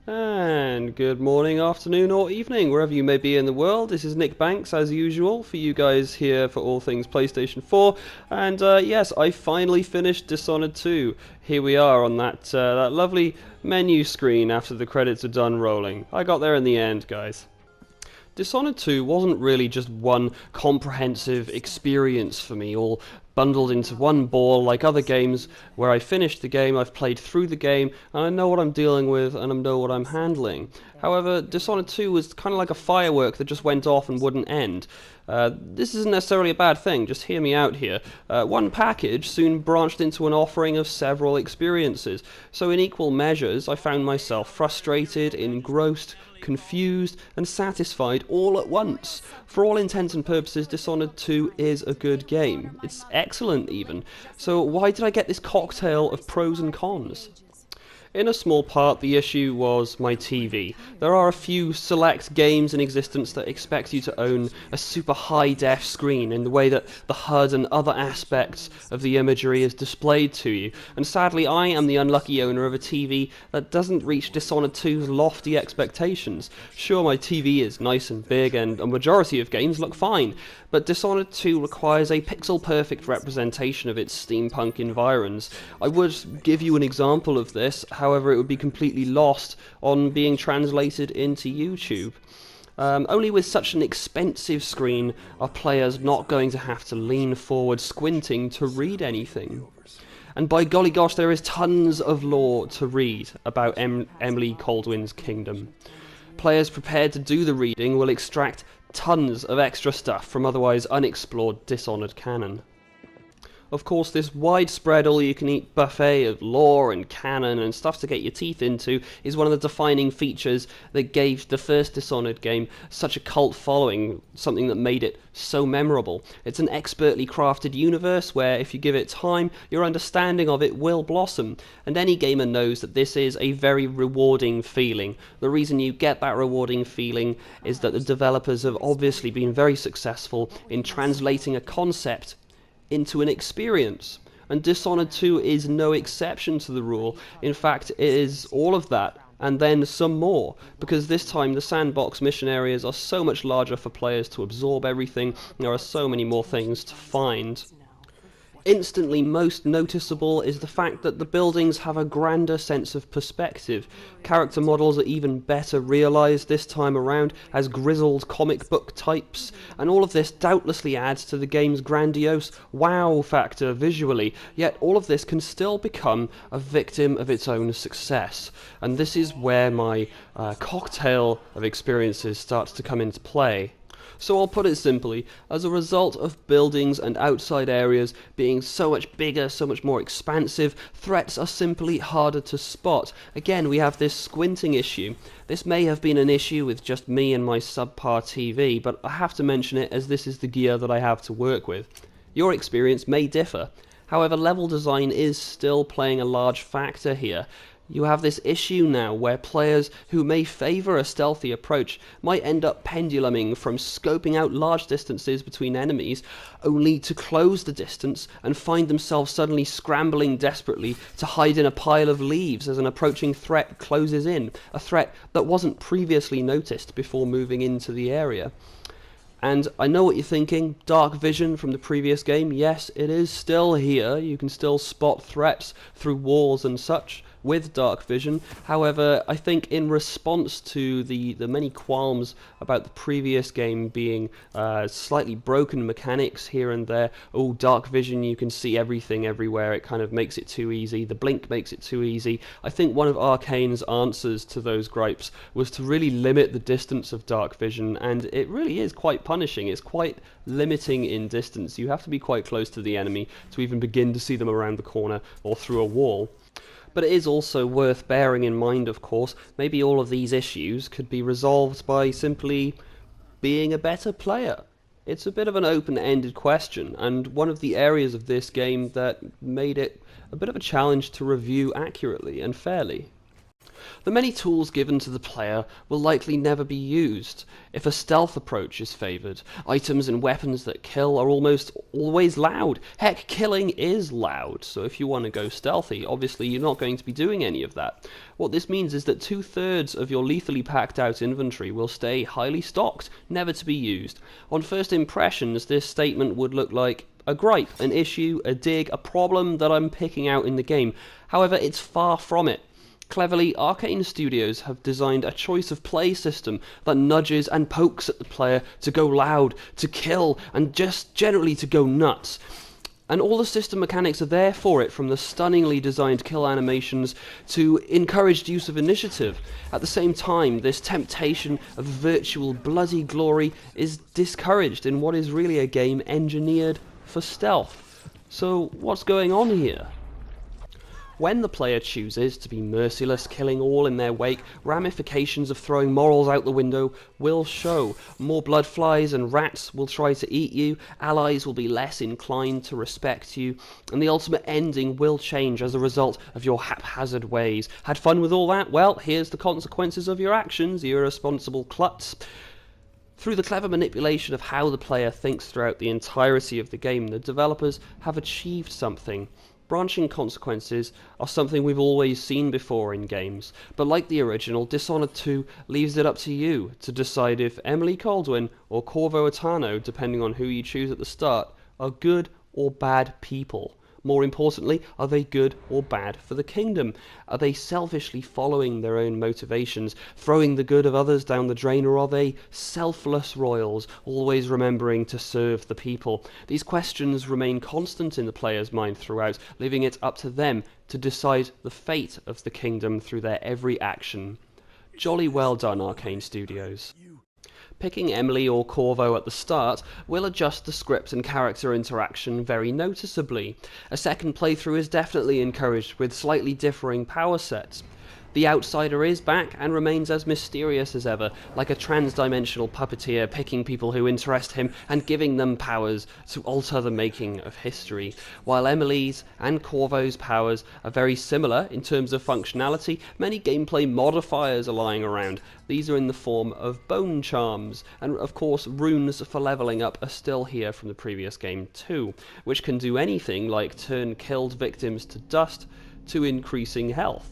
And good morning, afternoon, or evening, wherever you may be in the world. This is Nick Banks, as usual, for you guys here for all things PlayStation 4. And yes, I finally finished Dishonored 2. Here we are on that lovely menu screen after the credits are done rolling. I got there in the end, guys. Dishonored 2 wasn't really just one comprehensive experience for me, all bundled into one ball like other games where I finished the game, I've played through the game, and I know what I'm dealing with and I know what I'm handling. However, Dishonored 2 was kind of like a firework that just went off and wouldn't end. This isn't necessarily a bad thing, just hear me out here. One package soon branched into an offering of several experiences, so in equal measures I found myself frustrated, engrossed, confused, and satisfied all at once. For all intents and purposes, Dishonored 2 is a good game. It's excellent even. So why did I get this cocktail of pros and cons? In a small part, the issue was my TV. There are a few select games in existence that expect you to own a super high-def screen in the way that the HUD and other aspects of the imagery is displayed to you, and sadly I am the unlucky owner of a TV that doesn't reach Dishonored 2's lofty expectations. Sure, my TV is nice and big, and a majority of games look fine, but Dishonored 2 requires a pixel-perfect representation of its steampunk environs. I would give you an example of this, however it would be completely lost on being translated into YouTube. Only with such an expensive screen are players not going to have to lean forward squinting to read anything. And by golly gosh, there is tons of lore to read about Emily Kaldwin's kingdom. Players prepared to do the reading will extract tons of extra stuff from otherwise unexplored Dishonored canon. Of course, this widespread all-you-can-eat buffet of lore and canon and stuff to get your teeth into is one of the defining features that gave the first Dishonored game such a cult following, something that made it so memorable. It's an expertly crafted universe where, if you give it time, your understanding of it will blossom, and any gamer knows that this is a very rewarding feeling. The reason you get that rewarding feeling is that the developers have obviously been very successful in translating a concept into an experience, and Dishonored 2 is no exception to the rule. In fact, it is all of that and then some more, because this time the sandbox mission areas are so much larger for players to absorb everything, and there are so many more things to find. Instantly most noticeable is the fact that the buildings have a grander sense of perspective. Character models are even better realised this time around as grizzled comic book types, and all of this doubtlessly adds to the game's grandiose wow factor visually, yet all of this can still become a victim of its own success. And this is where my cocktail of experiences starts to come into play. So I'll put it simply, as a result of buildings and outside areas being so much bigger, so much more expansive, threats are simply harder to spot. Again, we have this squinting issue. This may have been an issue with just me and my subpar TV, but I have to mention it as this is the gear that I have to work with. Your experience may differ. However, level design is still playing a large factor here. You have this issue now where players who may favour a stealthy approach might end up penduluming from scoping out large distances between enemies only to close the distance and find themselves suddenly scrambling desperately to hide in a pile of leaves as an approaching threat closes in, a threat that wasn't previously noticed before moving into the area. And I know what you're thinking, dark vision from the previous game, yes, it is still here, you can still spot threats through walls and such with dark vision. However, I think in response to the many qualms about the previous game being slightly broken mechanics here and there, oh, dark vision, you can see everything everywhere, it kind of makes it too easy, the blink makes it too easy. I think one of Arcane's answers to those gripes was to really limit the distance of dark vision, and it really is quite punishing. It's quite limiting in distance. You have to be quite close to the enemy to even begin to see them around the corner or through a wall. But it is also worth bearing in mind, of course, maybe all of these issues could be resolved by simply being a better player. It's a bit of an open-ended question, and one of the areas of this game that made it a bit of a challenge to review accurately and fairly. The many tools given to the player will likely never be used. If a stealth approach is favoured, items and weapons that kill are almost always loud. Heck, killing is loud, so if you want to go stealthy, obviously you're not going to be doing any of that. What this means is that 2/3 of your lethally packed out inventory will stay highly stocked, never to be used. On first impressions, this statement would look like a gripe, an issue, a dig, a problem that I'm picking out in the game. However, it's far from it. Cleverly, Arcane Studios have designed a choice of play system that nudges and pokes at the player to go loud, to kill, and just generally to go nuts. And all the system mechanics are there for it, from the stunningly designed kill animations to encouraged use of initiative. At the same time, this temptation of virtual bloody glory is discouraged in what is really a game engineered for stealth. So what's going on here? When the player chooses to be merciless, killing all in their wake, ramifications of throwing morals out the window will show. More blood flies and rats will try to eat you, allies will be less inclined to respect you, and the ultimate ending will change as a result of your haphazard ways. Had fun with all that? Well, here's the consequences of your actions, you irresponsible klutz. Through the clever manipulation of how the player thinks throughout the entirety of the game, the developers have achieved something. Branching consequences are something we've always seen before in games, but like the original, Dishonored 2 leaves it up to you to decide if Emily Caldwin or Corvo Attano, depending on who you choose at the start, are good or bad people. More importantly, are they good or bad for the kingdom? Are they selfishly following their own motivations, throwing the good of others down the drain, or are they selfless royals, always remembering to serve the people? These questions remain constant in the player's mind throughout, leaving it up to them to decide the fate of the kingdom through their every action. Jolly well done, Arcane Studios. Picking Emily or Corvo at the start will adjust the script and character interaction very noticeably. A second playthrough is definitely encouraged with slightly differing power sets. The outsider is back and remains as mysterious as ever, like a trans-dimensional puppeteer picking people who interest him and giving them powers to alter the making of history. While Emily's and Corvo's powers are very similar in terms of functionality, many gameplay modifiers are lying around. These are in the form of bone charms, and of course runes for leveling up are still here from the previous game too, which can do anything like turn killed victims to dust to increasing health.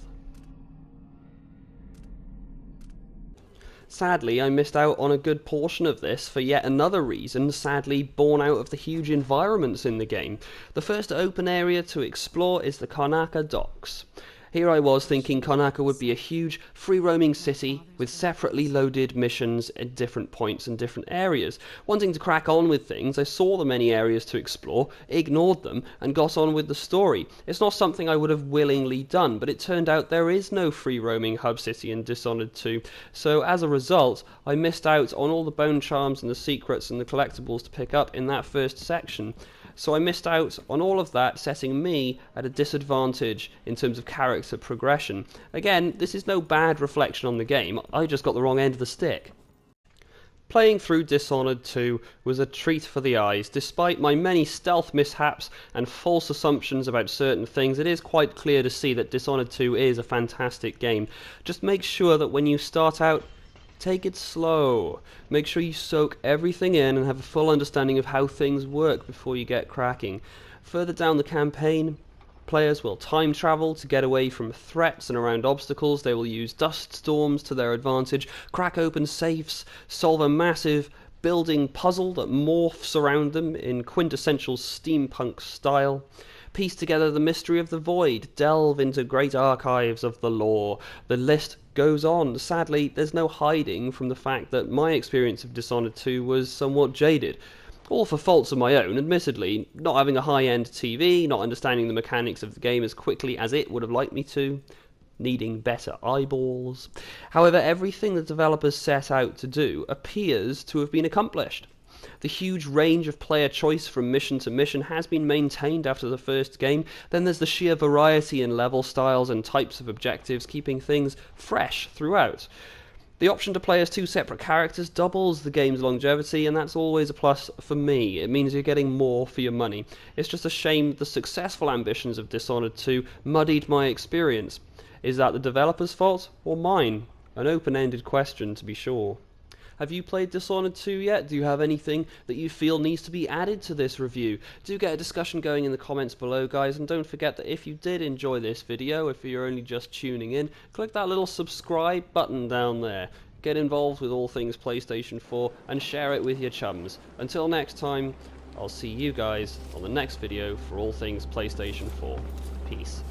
Sadly, I missed out on a good portion of this for yet another reason, sadly born out of the huge environments in the game. The first open area to explore is the Karnaca docks. Here I was thinking Karnaca would be a huge, free-roaming city with separately loaded missions at different points and different areas. Wanting to crack on with things, I saw the many areas to explore, ignored them, and got on with the story. It's not something I would have willingly done, but it turned out there is no free-roaming hub city in Dishonored 2, so as a result, I missed out on all the bone charms and the secrets and the collectibles to pick up in that first section. So I missed out on all of that, setting me at a disadvantage in terms of character progression. Again, this is no bad reflection on the game, I just got the wrong end of the stick. Playing through Dishonored 2 was a treat for the eyes. Despite my many stealth mishaps and false assumptions about certain things, it is quite clear to see that Dishonored 2 is a fantastic game. Just make sure that when you start out, take it slow. Make sure you soak everything in and have a full understanding of how things work before you get cracking. Further down the campaign, players will time travel to get away from threats and around obstacles. They will use dust storms to their advantage, crack open safes, solve a massive building puzzle that morphs around them in quintessential steampunk style, piece together the mystery of the void, delve into great archives of the lore. The list goes on. Sadly, there's no hiding from the fact that my experience of Dishonored 2 was somewhat jaded. All for faults of my own, admittedly, not having a high-end TV, not understanding the mechanics of the game as quickly as it would have liked me to, needing better eyeballs. However, everything the developers set out to do appears to have been accomplished. The huge range of player choice from mission to mission has been maintained after the first game. Then there's the sheer variety in level styles and types of objectives, keeping things fresh throughout. The option to play as two separate characters doubles the game's longevity, and that's always a plus for me. It means you're getting more for your money. It's just a shame the successful ambitions of Dishonored 2 muddied my experience. Is that the developer's fault or mine? An open-ended question, to be sure. Have you played Dishonored 2 yet? Do you have anything that you feel needs to be added to this review? Do get a discussion going in the comments below, guys, and don't forget that if you did enjoy this video, if you're only just tuning in, click that little subscribe button down there. Get involved with all things PlayStation 4 and share it with your chums. Until next time, I'll see you guys on the next video for all things PlayStation 4. Peace.